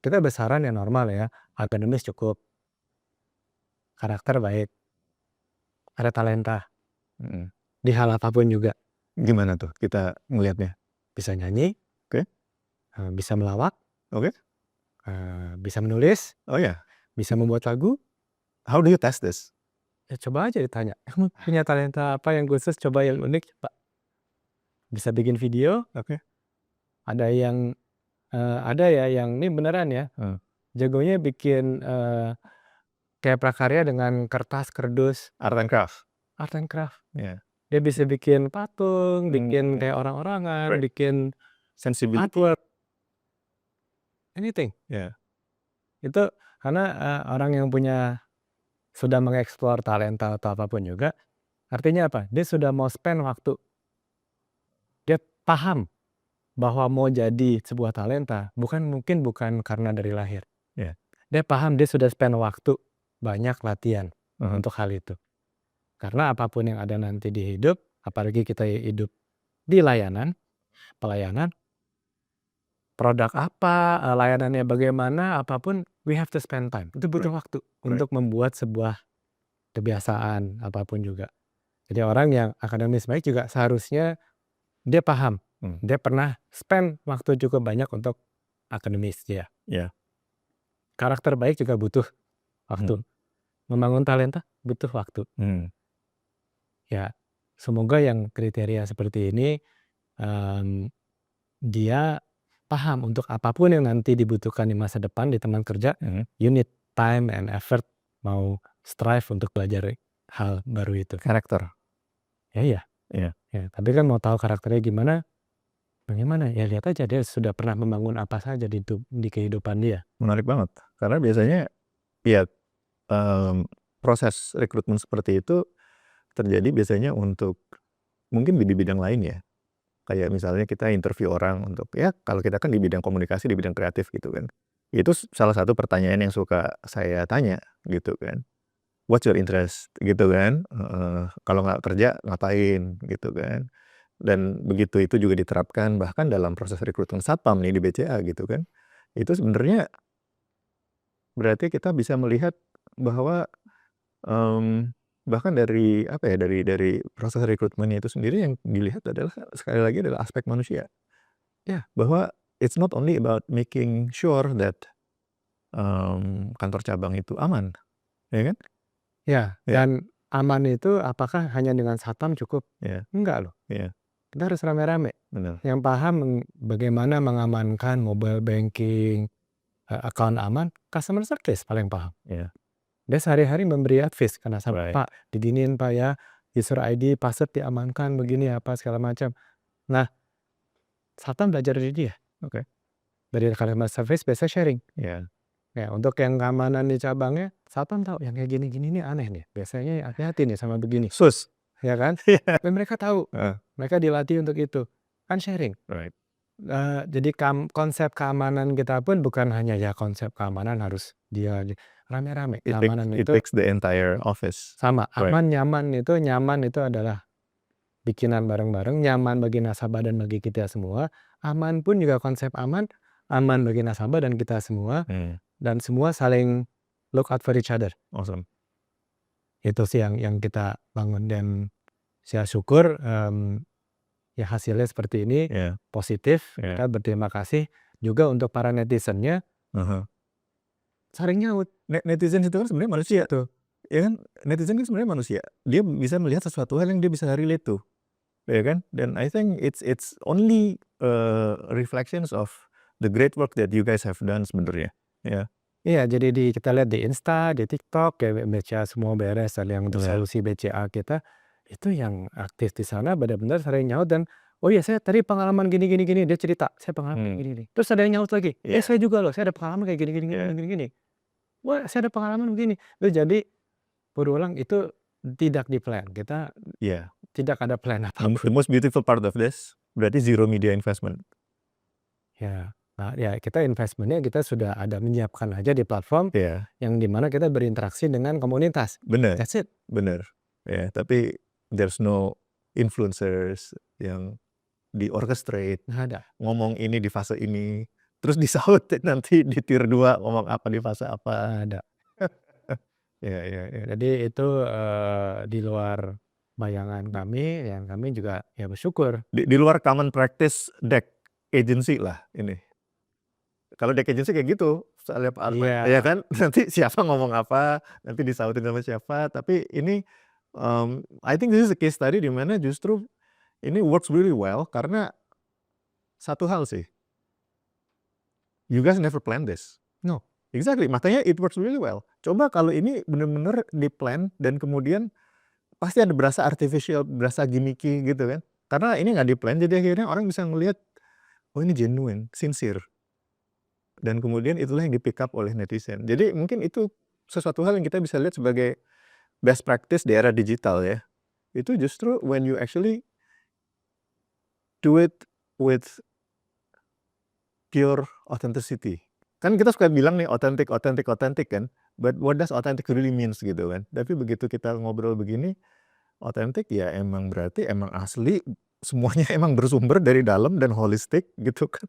kita besaran yang normal ya, akademis cukup, karakter baik, ada talenta, Mhm. di hal apapun juga. Gimana tuh kita ngelihatnya? Bisa nyanyi, Oke. bisa melawak, Oke. bisa menulis, Oh ya, bisa membuat lagu. how do you test this? Ya coba aja ditanya, "Kamu punya talenta apa yang khusus? Coba yang unik coba." Bisa bikin video, Oke. ada yang, ada ya yang ini beneran ya, jagonya bikin, kayak prakarya dengan kertas, kardus, Art and craft? art and craft. Ya. Dia bisa bikin patung, bikin Oke. kayak orang-orangan, Right. bikin Sensibility. artwork, anything. Ya. Itu karena, orang yang sudah mengeksplor talenta atau apapun juga, artinya apa? Dia sudah mau spend waktu. Dia paham bahwa mau jadi sebuah talenta mungkin bukan karena dari lahir. Ya. Dia paham, dia sudah spend waktu banyak latihan untuk hal itu. Karena apapun yang ada nanti di hidup, apalagi kita hidup di pelayanan, produk apa, layanannya bagaimana, apapun, we have to spend time. Itu butuh waktu untuk membuat sebuah kebiasaan apapun juga. Jadi orang yang akademis baik juga seharusnya dia paham, dia pernah spend waktu cukup banyak untuk akademis dia. Ya. Karakter baik juga butuh waktu. Membangun talenta butuh waktu. Ya, semoga yang kriteria seperti ini dia paham untuk apapun yang nanti dibutuhkan di masa depan di teman kerja, you need time and effort, mau strive untuk belajar hal baru itu. Karakter. Ya, Iya. ya. Tapi kan mau tahu karakternya gimana? Bagaimana? Ya lihat aja dia sudah pernah membangun apa saja di kehidupan dia. Menarik banget. Karena biasanya ya proses rekrutmen seperti itu terjadi biasanya untuk mungkin di bidang lain ya. Kayak misalnya kita interview orang untuk ya kalau kita kan di bidang komunikasi, di bidang kreatif gitu kan. Itu salah satu pertanyaan yang suka saya tanya gitu kan. What's your interest gitu kan. Kalau nggak kerja ngapain gitu kan. Dan begitu itu juga diterapkan bahkan dalam proses rekrutmen satpam nih di BCA gitu kan. Itu sebenarnya berarti kita bisa melihat bahwa bahkan dari apa ya, dari proses rekrutmennya itu sendiri yang dilihat adalah sekali lagi adalah aspek manusia. Ya, bahwa it's not only about making sure that kantor cabang itu aman, ya kan? Ya, dan aman itu apakah hanya dengan satpam cukup? Ya. Enggak loh. Ya. Kita harus rame-rame. Benar. Yang paham bagaimana mengamankan mobile banking, account aman, customer service paling paham. Ya. Dia sehari-hari memberi advice ke nasabah, Right. Pak, didinin Pak ya, user ID, password diamankan, begini apa segala macam. Nah, satpam belajar dari dia. Oke. Dari customer service biasa sharing. Ya. Ya, untuk yang keamanan di cabangnya, satpam tahu yang kayak gini-gini nih aneh nih. Biasanya hati-hati nih sama begini. Sus. Ya kan? Iya. Dan mereka tahu. Mereka dilatih untuk itu. Kan sharing. Right. Jadi konsep keamanan kita pun bukan hanya ya konsep keamanan harus dia rame-rame. Keamanan It itu takes the entire office. sama. Right. Nyaman itu adalah bikinan bareng-bareng. Nyaman bagi nasabah dan bagi kita semua. Aman pun juga konsep aman bagi nasabah dan kita semua. Dan semua saling look out for each other. Awesome. Itu sih yang kita bangun dan saya syukur ya hasilnya seperti ini positif. Kita berterima kasih juga untuk para netizennya. Sering nyaut. Netizen itu kan sebenarnya manusia tuh. Ya kan? Netizen kan sebenarnya manusia. Dia bisa melihat sesuatu hal yang dia bisa relate tuh. Ya kan? Dan I think it's only reflections of the great work that you guys have done sebenarnya. Ya. Iya, jadi kita lihat di Insta, di TikTok, ya BCA semua beres, ada yang untuk solusi BCA kita, itu yang aktif di sana benar-benar sering nyaut dan, oh iya saya tadi pengalaman gini, dia cerita, saya pengalaman gini. Terus ada yang nyaut lagi, saya juga loh, saya ada pengalaman kayak gini. Wah, saya ada pengalaman begini. Terus jadi, berulang itu tidak di-plan, kita tidak ada plan apapun. The most beautiful part of this, berarti zero media investment. Ya. Nah, ya kita investmentnya kita sudah ada menyiapkan aja di platform yang dimana kita berinteraksi dengan komunitas. Benar. That's it. Benar. Ya, tapi there's no influencers yang di-orchestrate, Nggak ada. ngomong ini di fase ini, terus disaut nanti di tier 2 ngomong apa di fase apa. Nggak ada. Ya, ya, ya. Jadi itu di luar bayangan kami, yang kami juga ya bersyukur. Di luar common practice deck agency lah ini. Kalau deck agency kayak gitu, soalnya Iya. ya kan, nanti siapa ngomong apa, nanti disautin sama siapa. Tapi ini, I think this is a case study di mana justru ini works really well karena satu hal sih, you guys never plan this. No. Exactly, makanya it works really well. Coba kalau ini bener-bener di-plan dan kemudian pasti ada berasa artificial, berasa gimmicky gitu kan. Karena ini nggak di-plan, jadi akhirnya orang bisa ngelihat, oh ini genuine, sincere. Dan kemudian itulah yang di-pick up oleh netizen. Jadi mungkin itu sesuatu hal yang kita bisa lihat sebagai best practice di era digital ya. Itu justru when you actually do it with pure authenticity. Kan kita suka bilang nih authentic kan. But what does authentic really means gitu kan. Tapi begitu kita ngobrol begini, authentic ya emang berarti emang asli, semuanya emang bersumber dari dalam dan holistic gitu kan.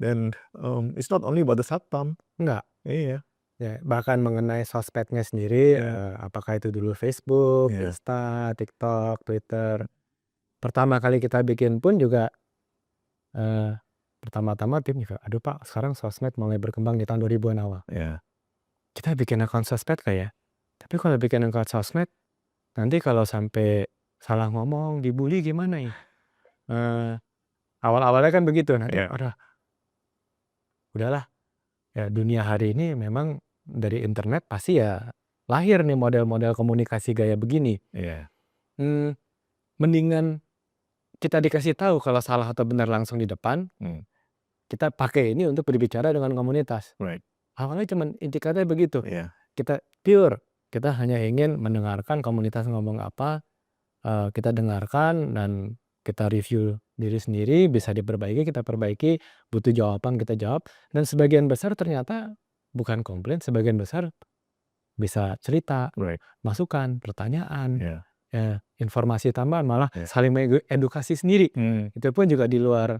Dan it's not only about the satpam. Enggak. Iya. Ya, bahkan mengenai sosmednya sendiri, apakah itu dulu Facebook, Insta, TikTok, Twitter. Pertama kali kita bikin pun juga pertama-tama tim juga, aduh Pak, sekarang sosmed mulai berkembang di tahun 2000-an awal. Kita bikin akun sosmed kayak, tapi kalau bikin akun sosmed, nanti kalau sampai salah ngomong, dibully gimana ya? Awal-awalnya kan begitu, nanti udahlah. Ya dunia hari ini memang dari internet pasti ya lahir nih model-model komunikasi gaya begini. Mendingan kita dikasih tahu kalau salah atau benar langsung di depan, kita pakai ini untuk berbicara dengan komunitas. Awalnya cuman inti katanya begitu. Kita pure, kita hanya ingin mendengarkan komunitas ngomong apa, kita dengarkan dan kita review diri sendiri, bisa diperbaiki, kita perbaiki, butuh jawaban kita jawab. Dan sebagian besar ternyata bukan komplain, sebagian besar bisa cerita, masukan, pertanyaan, informasi tambahan, malah saling mengedukasi sendiri. Itu pun juga di luar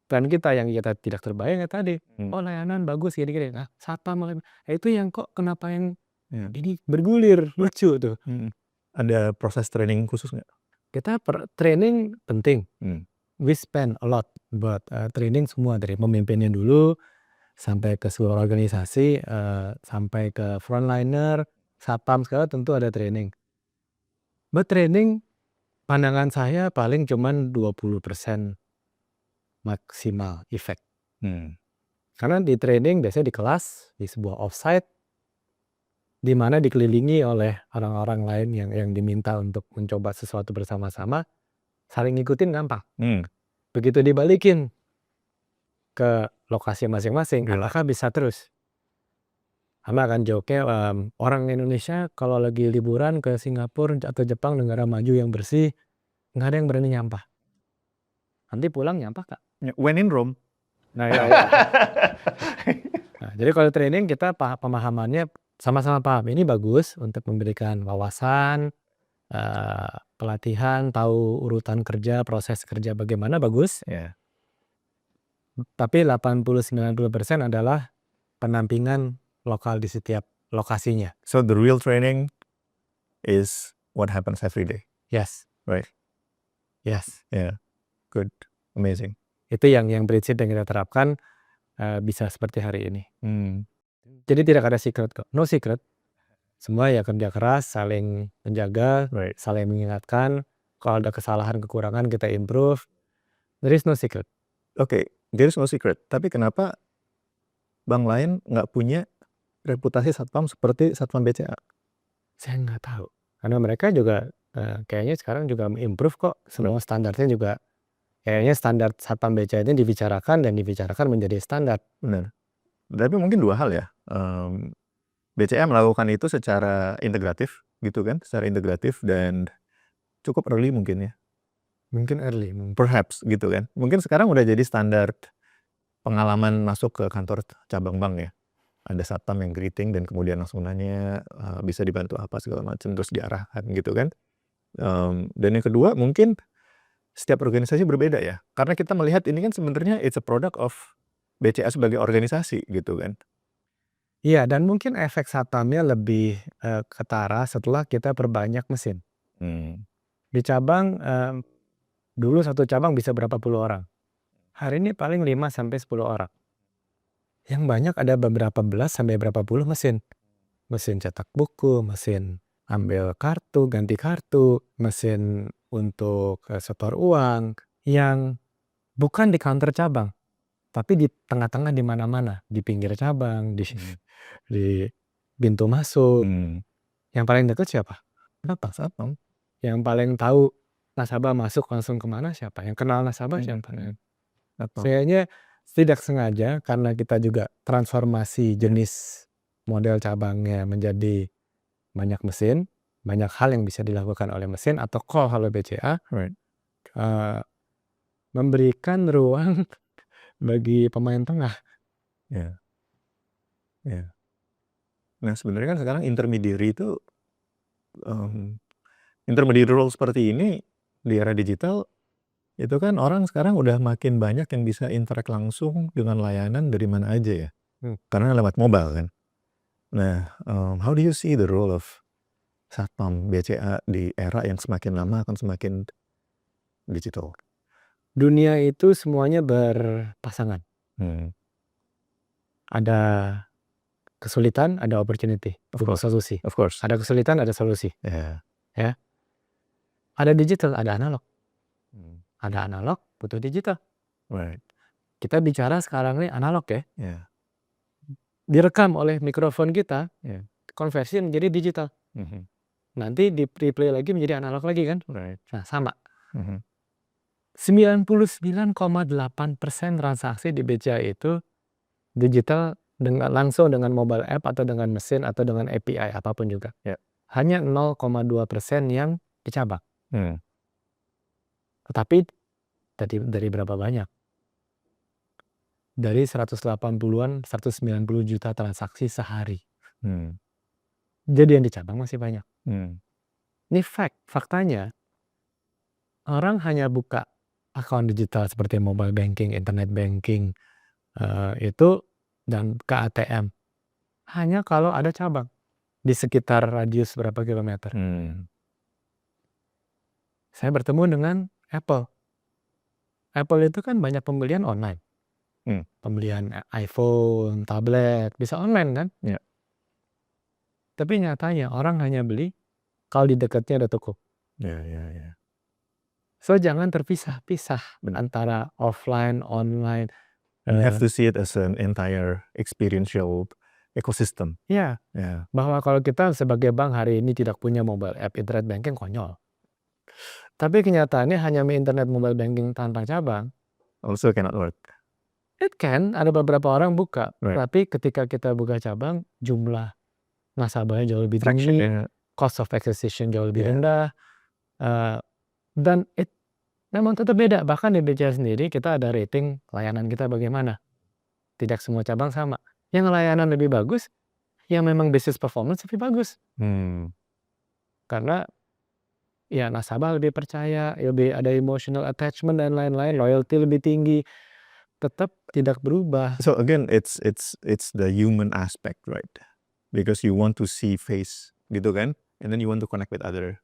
plan kita, yang kita tidak terbayang ya tadi. Oh layanan bagus gini-gini. Nah satpam itu yang kok kenapa yang ini bergulir, lucu tuh. Ada proses training khusus nggak? Kita training penting. We spend a lot buat training semua, dari pemimpinnya dulu sampai ke seluruh organisasi, sampai ke frontliner, satpam segala tentu ada training. But training pandangan saya paling cuman 20% maksimal efek. Karena di training biasanya di kelas, di sebuah offsite, di mana dikelilingi oleh orang-orang lain yang diminta untuk mencoba sesuatu bersama-sama, saling ngikutin gampang. Begitu dibalikin ke lokasi masing-masing, apakah bisa terus? Sama kan joke, orang Indonesia kalau lagi liburan ke Singapura atau Jepang, negara maju yang bersih, nggak ada yang berani nyampah. Nanti pulang nyampah Kak. When in Rome. Nah, nah, jadi kalau training kita pemahamannya sama-sama paham. Ini bagus untuk memberikan wawasan, pelatihan, tahu urutan kerja, proses kerja bagaimana, bagus. Tapi 80-90% adalah penampingan lokal di setiap lokasinya. So the real training is what happens every day. Yes. Right. Yes. Yeah. Good. Amazing. Itu yang prinsip yang kita terapkan, bisa seperti hari ini. Jadi tidak ada secret kok. No secret. Semua ya kerja keras, saling menjaga, saling mengingatkan. Kalau ada kesalahan, kekurangan, kita improve. There is no secret. Oke, there is no secret. Tapi kenapa bank lain nggak punya reputasi satpam seperti Satpam BCA? Saya nggak tahu. Karena mereka juga kayaknya sekarang juga improve kok. Semua standarnya juga, kayaknya standar Satpam BCA ini dibicarakan menjadi standar. Benar. Tapi mungkin dua hal ya. BCA melakukan itu secara integratif gitu kan, dan cukup early mungkin ya. Mungkin early. Perhaps gitu kan. Mungkin sekarang udah jadi standar pengalaman masuk ke kantor cabang bank ya. Ada satpam yang greeting dan kemudian langsung nanya bisa dibantu apa segala macam, terus diarahkan gitu kan. Dan yang kedua mungkin setiap organisasi berbeda ya. Karena kita melihat ini kan sebenarnya it's a product of BCA sebagai organisasi gitu kan. Iya, dan mungkin efek Satamnya lebih ketara setelah kita perbanyak mesin. Di cabang, dulu satu cabang bisa berapa puluh orang. Hari ini paling 5 sampai 10 orang. Yang banyak ada beberapa belas sampai berapa puluh mesin. Mesin cetak buku, mesin ambil kartu, ganti kartu, mesin untuk setor uang, yang bukan di counter cabang, tapi di tengah-tengah di mana-mana, di pinggir cabang, di pintu masuk. Yang paling dekat siapa? Satpam. Yang paling tahu nasabah masuk langsung kemana siapa? Yang kenal nasabah siapa? Kayaknya tidak sengaja karena kita juga transformasi jenis model cabangnya menjadi banyak mesin, banyak hal yang bisa dilakukan oleh mesin atau call Halo BCA, memberikan ruang bagi pemain tengah. Ya. Nah sebenarnya kan sekarang intermediary itu intermediary role seperti ini di era digital itu kan orang sekarang udah makin banyak yang bisa interact langsung dengan layanan dari mana aja ya. Karena lewat mobile kan. Nah, how do you see the role of Satpam BCA di era yang semakin lama akan semakin digital? Dunia itu semuanya berpasangan. Ada kesulitan, ada opportunity, solusi. Of course. Ada kesulitan, ada solusi. Yeah. Ya. Ada digital, ada analog. Ada analog, butuh digital. Right. Kita bicara sekarang nih analog ya. Yeah. Direkam oleh mikrofon kita, konversi menjadi digital. Nanti di replay lagi menjadi analog lagi kan. Right. Nah sama. 99,8% transaksi di BCA itu digital langsung dengan mobile app atau dengan mesin atau dengan API apapun juga. Hanya 0,2% yang di cabang. Tetapi dari berapa banyak? Dari 180-an, 190 juta transaksi sehari. Jadi yang di cabang masih banyak. Ini faktanya orang hanya buka akun digital seperti mobile banking, internet banking itu dan ke ATM hanya kalau ada cabang di sekitar radius berapa kilometer. Saya bertemu dengan Apple. Apple itu kan banyak pembelian online. Pembelian iPhone, tablet, bisa online kan? Tapi nyatanya orang hanya beli kalau di dekatnya ada toko. So jangan terpisah-pisah antara offline, online. You have to see it as an entire experiential ecosystem. Ya, bahwa kalau kita sebagai bank hari ini tidak punya mobile app internet banking konyol. Tapi kenyataannya hanya internet mobile banking tanpa cabang. Also cannot work. It can, ada beberapa orang buka. Tapi ketika kita buka cabang, jumlah nasabahnya jauh lebih tinggi, cost of acquisition jauh lebih rendah. Dan memang tetap beda. Bahkan di BCA sendiri kita ada rating layanan kita bagaimana. Tidak semua cabang sama. Yang layanan lebih bagus, yang memang business performance lebih bagus. Karena ya nasabah lebih percaya, lebih ada emotional attachment dan lain-lain, loyalty lebih tinggi, tetap tidak berubah. So again, it's the human aspect, right? Because you want to see face, gitu kan? And then you want to connect with other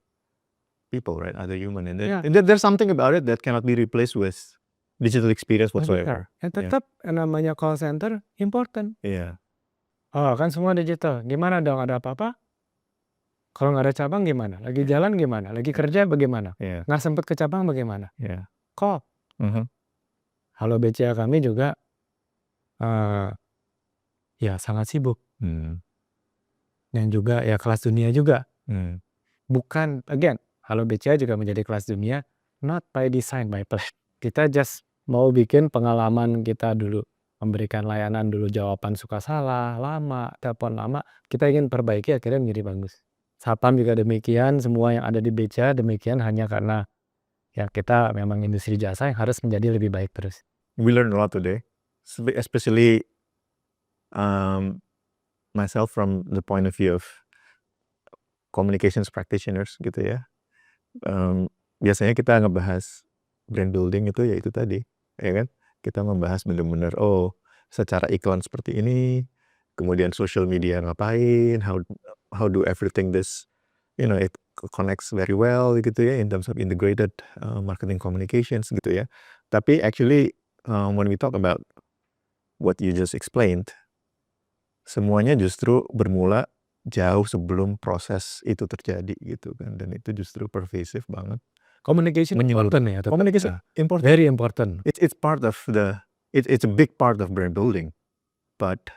people, right? Other human, and then there's something about it that cannot be replaced with digital experience whatsoever. Tetap namanya call center important. Oh kan semua digital. Gimana dong, ada apa-apa? Kalau nggak ada cabang gimana? Lagi jalan gimana? Lagi kerja bagaimana? Nggak sempet ke cabang bagaimana? Call. Halo BCA kami juga ya sangat sibuk. Dan juga ya kelas dunia juga. Bukan, again, Halo BCA juga menjadi kelas dunia, not by design, by plan. Kita just mau bikin pengalaman kita dulu. Memberikan layanan dulu, jawaban suka salah, lama, telepon lama. Kita ingin perbaiki akhirnya menjadi bagus. Satpam juga demikian, semua yang ada di BCA demikian hanya karena ya kita memang industri jasa yang harus menjadi lebih baik terus. We learned a lot today, especially myself from the point of view of communications practitioners gitu ya. Biasanya kita ngebahas brand building itu ya itu tadi, ya kan? Kita membahas bener-bener, secara iklan seperti ini, kemudian social media ngapain, how do everything this, it connects very well gitu ya in terms of integrated marketing communications gitu ya. Tapi actually when we talk about what you just explained, semuanya justru bermula jauh sebelum proses itu terjadi gitu kan, dan itu justru pervasive banget. Communication important ya, tetap. Communication important. Very important. It's part of it's a big part of brand building. But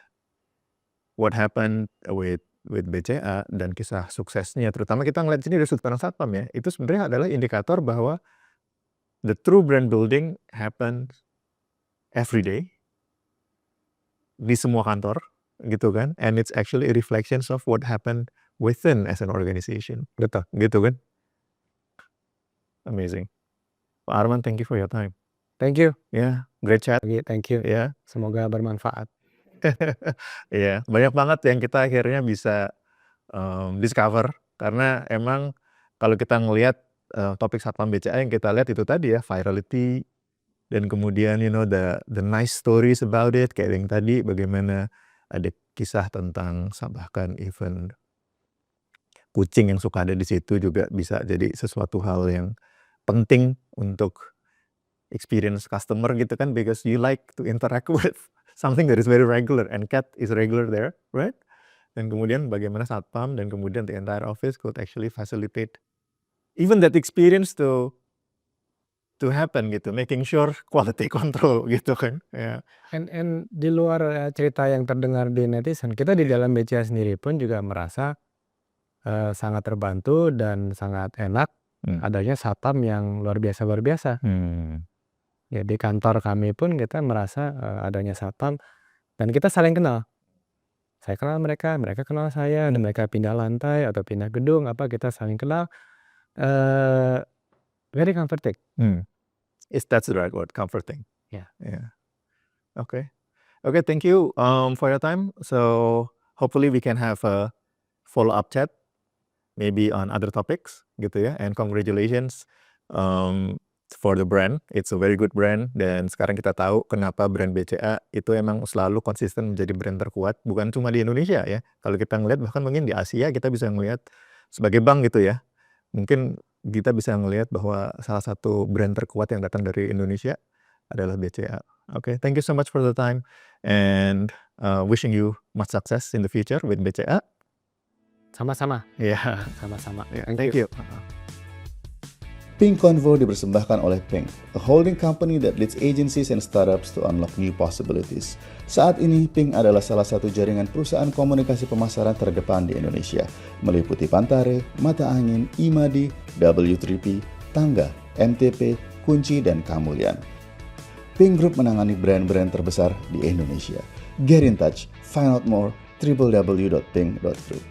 what happened with BCA dan kisah suksesnya, terutama kita ngeliat sini dari sudut pandang Satpam ya, itu sebenarnya adalah indikator bahwa the true brand building happens every day di semua kantor gitu kan, and it's actually a reflections of what happened within as an organization. Betul. Gitu kan. Amazing. Pak Arman, thank you for your time. Thank you. Yeah, great chat. Thank you. Yeah. Semoga bermanfaat. Iya, banyak banget yang kita akhirnya bisa discover, karena emang kalau kita ngelihat topik Satpam BCA yang kita lihat itu tadi ya, virality, dan kemudian the nice stories about it, kayak yang tadi bagaimana ada kisah tentang bahkan even kucing yang suka ada di situ juga bisa jadi sesuatu hal yang penting untuk experience customer gitu kan, because you like to interact with something that is very regular, and cat is regular there, right? Dan kemudian bagaimana Satpam dan kemudian the entire office could actually facilitate even that experience to happen gitu, making sure quality control gitu kan. Yeah. And di luar cerita yang terdengar di netizen, kita di dalam BCA sendiri pun juga merasa sangat terbantu dan sangat enak adanya Satpam yang luar biasa. Ya, di kantor kami pun kita merasa adanya Satpam dan kita saling kenal. Saya kenal mereka, mereka kenal saya, dan mereka pindah lantai atau pindah gedung kita saling kenal. Very comforting. That's the right word, comforting. Yeah. Yeah. Okay, thank you for your time. So hopefully we can have a follow-up chat, maybe on other topics gitu ya. And congratulations for the brand. It's a very good brand, dan sekarang kita tahu kenapa brand BCA itu emang selalu konsisten menjadi brand terkuat, bukan cuma di Indonesia ya. Kalau kita ngelihat bahkan mungkin di Asia kita bisa ngelihat sebagai bank gitu ya. Mungkin kita bisa ngelihat bahwa salah satu brand terkuat yang datang dari Indonesia adalah BCA. Okay, thank you so much for the time, and wishing you much success in the future with BCA. Sama-sama. Yeah. Sama-sama. Yeah. Thank you. Pink Convo dipersembahkan oleh Pink, a holding company that leads agencies and startups to unlock new possibilities. Saat ini, Pink adalah salah satu jaringan perusahaan komunikasi pemasaran terdepan di Indonesia, meliputi Pantare, Mata Angin, Imadi, W3P, Tangga, MTP, Kunci, dan Kamulyan. Pink Group menangani brand-brand terbesar di Indonesia. Get in touch, find out more, www.pink.group.